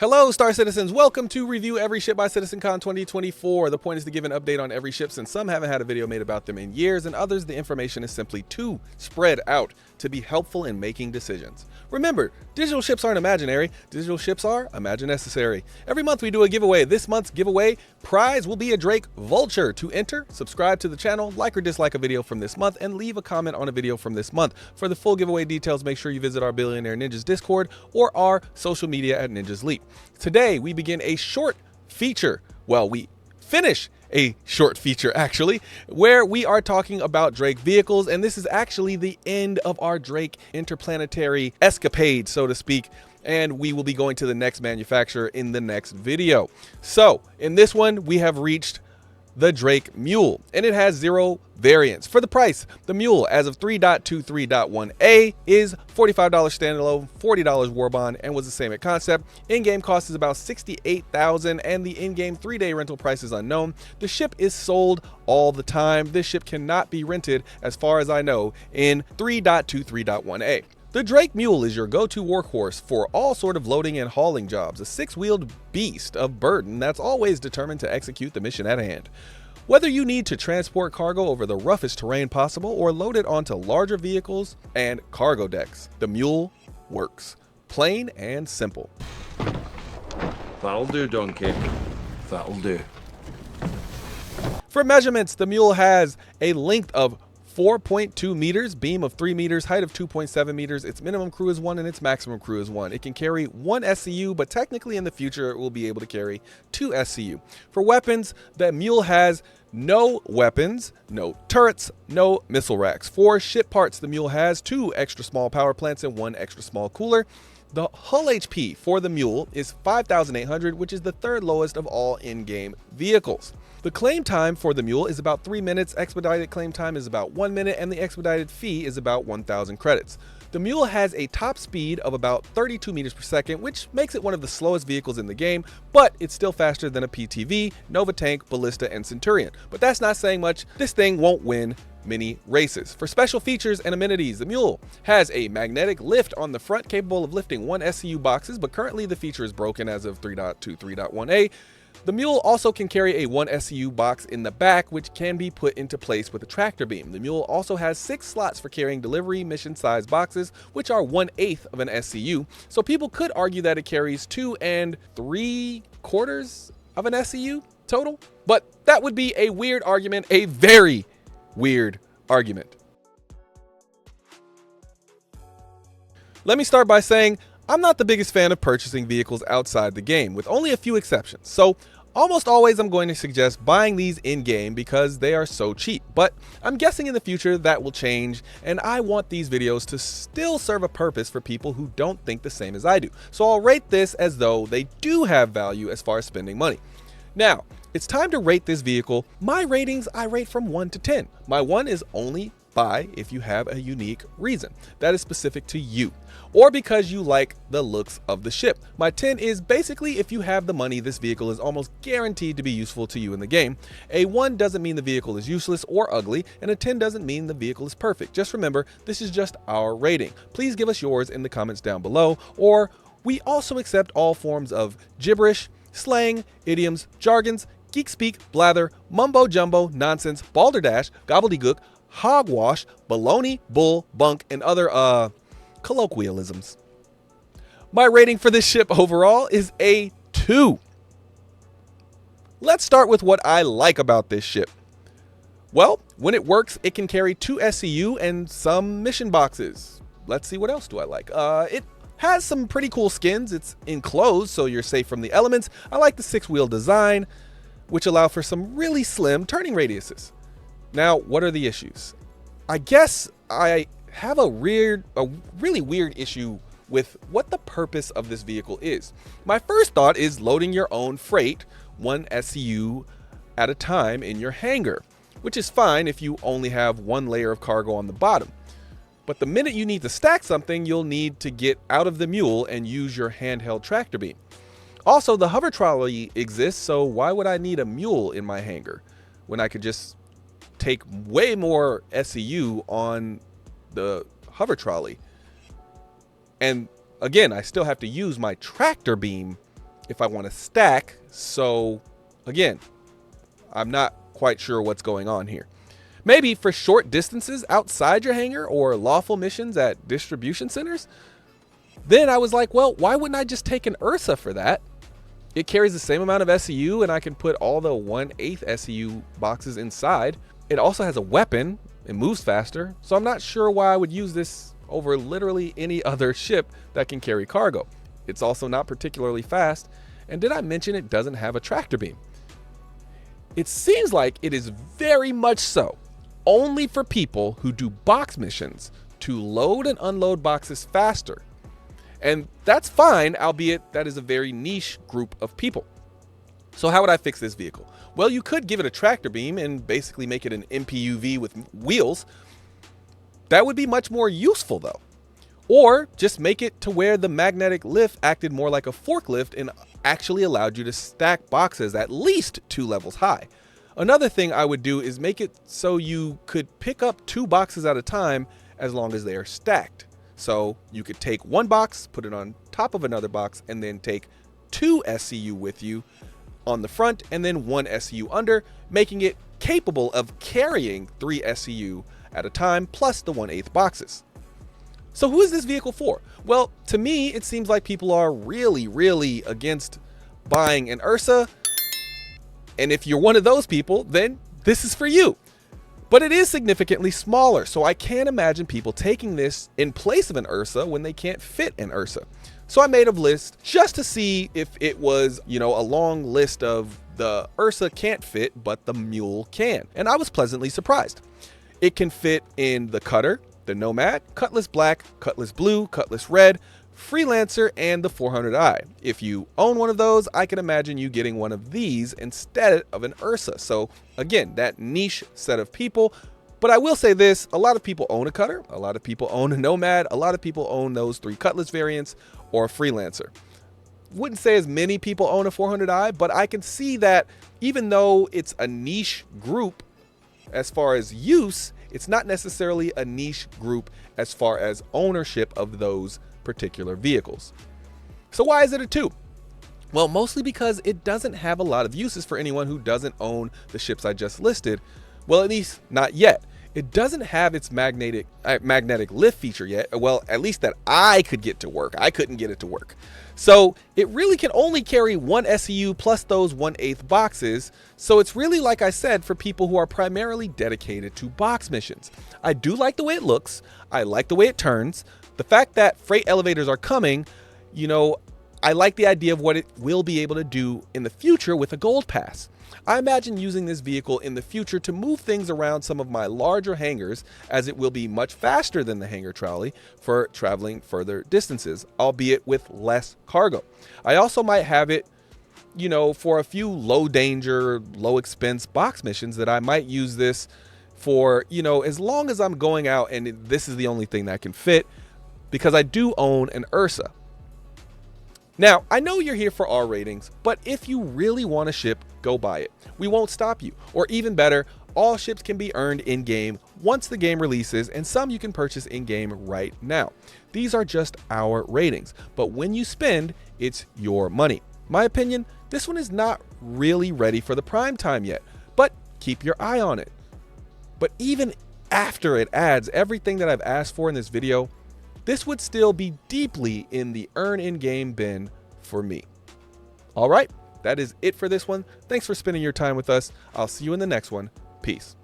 Hello, Star Citizens. Welcome to Review Every Ship by CitizenCon 2024. The point is to give an update on every ship since some haven't had a video made about them in years and others the information is simply too spread out to be helpful in making decisions. Remember, digital ships aren't imaginary. Digital ships are imagine-necessary. Every month we do a giveaway. This month's giveaway prize will be a Drake Vulture. To enter, subscribe to the channel, like or dislike a video from this month, and leave a comment on a video from this month. For the full giveaway details, make sure you visit our Billionaire Ninjas Discord or our social media at Ninjas Leap. Today, we begin a short feature. Well, we finish a short feature actually, where we are talking about Drake vehicles, and this is actually the end of our Drake interplanetary escapade, so to speak, and we will be going to the next manufacturer in the next video. So in this one, we have reached the Drake Mule, and it has 0 variants. For the price, the Mule as of 3.23.1a is $45 standalone, $40 war bond, and was the same at concept. In-game cost is about $68,000, and the in-game 3-day rental price is unknown. The ship is sold all the time. This ship cannot be rented, as far as I know, in 3.23.1a. The Drake Mule is your go-to workhorse for all sort of loading and hauling jobs, a 6-wheeled beast of burden that's always determined to execute the mission at hand. Whether you need to transport cargo over the roughest terrain possible or load it onto larger vehicles and cargo decks, the Mule works. Plain and simple. That'll do, donkey. That'll do. For measurements, the Mule has a length of 4.2 meters, beam of 3 meters, height of 2.7 meters. Its minimum crew is 1 and its maximum crew is 1. It can carry 1 SCU, but technically in the future it will be able to carry 2 SCU. For weapons, the Mule has no weapons, no turrets, no missile racks. For ship parts, the Mule has 2 extra small power plants and 1 extra small cooler. The hull HP for the Mule is 5,800, which is the 3rd lowest of all in-game vehicles. The claim time for the Mule is about 3 minutes, expedited claim time is about 1 minute, and the expedited fee is about 1,000 credits. The Mule has a top speed of about 32 meters per second, which makes it one of the slowest vehicles in the game, but it's still faster than a PTV, Nova Tank, Ballista, and Centurion. But that's not saying much. This thing won't win many races. For special features and amenities, the Mule has a magnetic lift on the front capable of lifting 1 SCU boxes, but currently the feature is broken as of 3.23.1a. The Mule also can carry a 1 SCU box in the back, which can be put into place with a tractor beam. The Mule also has 6 slots for carrying delivery mission-sized boxes, which are 1/8 of an SCU. So people could argue that it carries 2 3/4 of an SCU total, but that would be a weird argument, a very weird argument. Let me start by saying I'm not the biggest fan of purchasing vehicles outside the game, with only a few exceptions. So almost always I'm going to suggest buying these in-game because they are so cheap. But I'm guessing in the future that will change, and I want these videos to still serve a purpose for people who don't think the same as I do. So I'll rate this as though they do have value as far as spending money. Now, it's time to rate this vehicle. My ratings, I rate from 1 to 10. My 1 is only buy if you have a unique reason that is specific to you, or because you like the looks of the ship. My 10 is basically if you have the money, this vehicle is almost guaranteed to be useful to you in the game. A 1 doesn't mean the vehicle is useless or ugly, and a 10 doesn't mean the vehicle is perfect. Just remember, this is just our rating. Please give us yours in the comments down below, or we also accept all forms of gibberish, slang, idioms, jargons, geek speak, blather, mumbo jumbo, nonsense, balderdash, gobbledygook, hogwash, baloney, bull, bunk, and other colloquialisms. My rating for this ship overall is a 2. Let's start with what I like about this ship. Well, when it works, it can carry 2 SCU and some mission boxes. Let's see, what else do I like? It has some pretty cool skins. It's enclosed, so you're safe from the elements. I like the 6-wheel design, which allow for some really slim turning radiuses. Now, what are the issues? I guess I have a really weird issue with what the purpose of this vehicle is. My first thought is loading your own freight, 1 SCU at a time in your hangar, which is fine if you only have 1 layer of cargo on the bottom. But the minute you need to stack something, you'll need to get out of the Mule and use your handheld tractor beam. Also, the hover trolley exists, so why would I need a Mule in my hangar when I could just take way more SCU on the hover trolley? And again, I still have to use my tractor beam if I want to stack. So again, I'm not quite sure what's going on here. Maybe for short distances outside your hangar or lawful missions at distribution centers. Then I was like, well, why wouldn't I just take an Ursa for that? It carries the same amount of SEU and I can put all the 1/8 SEU boxes inside. It also has a weapon. It moves faster. So I'm not sure why I would use this over literally any other ship that can carry cargo. It's also not particularly fast. And did I mention it doesn't have a tractor beam? It seems like it is very much so only for people who do box missions to load and unload boxes faster. And that's fine, albeit that is a very niche group of people. So how would I fix this vehicle? Well, you could give it a tractor beam and basically make it an MPUV with wheels. That would be much more useful though. Or just make it to where the magnetic lift acted more like a forklift and actually allowed you to stack boxes at least 2 levels high. Another thing I would do is make it so you could pick up 2 boxes at a time as long as they are stacked. So you could take 1 box, put it on top of another box, and then take 2 SCU with you on the front and then 1 SCU under, making it capable of carrying 3 SCU at a time plus the 1/8 boxes. So who is this vehicle for? Well, to me, it seems like people are really against buying an Ursa. And if you're one of those people, then this is for you. But it is significantly smaller, so I can't imagine people taking this in place of an Ursa when they can't fit an Ursa. So I made a list just to see if it was, a long list of the Ursa can't fit, but the Mule can. And I was pleasantly surprised. It can fit in the Cutter, the Nomad, Cutlass Black, Cutlass Blue, Cutlass Red, Freelancer, and the 400i. If you own one of those, I can imagine you getting one of these instead of an Ursa. So again, that niche set of people. But I will say this, a lot of people own a Cutter, a lot of people own a Nomad, a lot of people own those 3 Cutlass variants or a Freelancer. Wouldn't say as many people own a 400i, but I can see that even though it's a niche group as far as use, it's not necessarily a niche group as far as ownership of those particular vehicles. So why is it a 2? Well, mostly because it doesn't have a lot of uses for anyone who doesn't own the ships I just listed. Well, at least not yet. It doesn't have its magnetic lift feature yet. Well, at least that I could get to work. I couldn't get it to work. So it really can only carry 1 SEU plus those 1/8 boxes. So it's really, like I said, for people who are primarily dedicated to box missions. I do like the way it looks. I like the way it turns. The fact that freight elevators are coming, I like the idea of what it will be able to do in the future with a gold pass. I imagine using this vehicle in the future to move things around some of my larger hangars, as it will be much faster than the hangar trolley for traveling further distances, albeit with less cargo. I also might have it, for a few low danger, low expense box missions that I might use this for, as long as I'm going out and this is the only thing that can fit, because I do own an Ursa. Now, I know you're here for R ratings, but if you really want a ship, go buy it. We won't stop you. Or even better, all ships can be earned in-game once the game releases, and some you can purchase in-game right now. These are just our ratings, but when you spend, it's your money. My opinion, this one is not really ready for the prime time yet, but keep your eye on it. But even after it adds everything that I've asked for in this video, this would still be deeply in the earn in-game bin for me. All right, that is it for this one. Thanks for spending your time with us. I'll see you in the next one. Peace.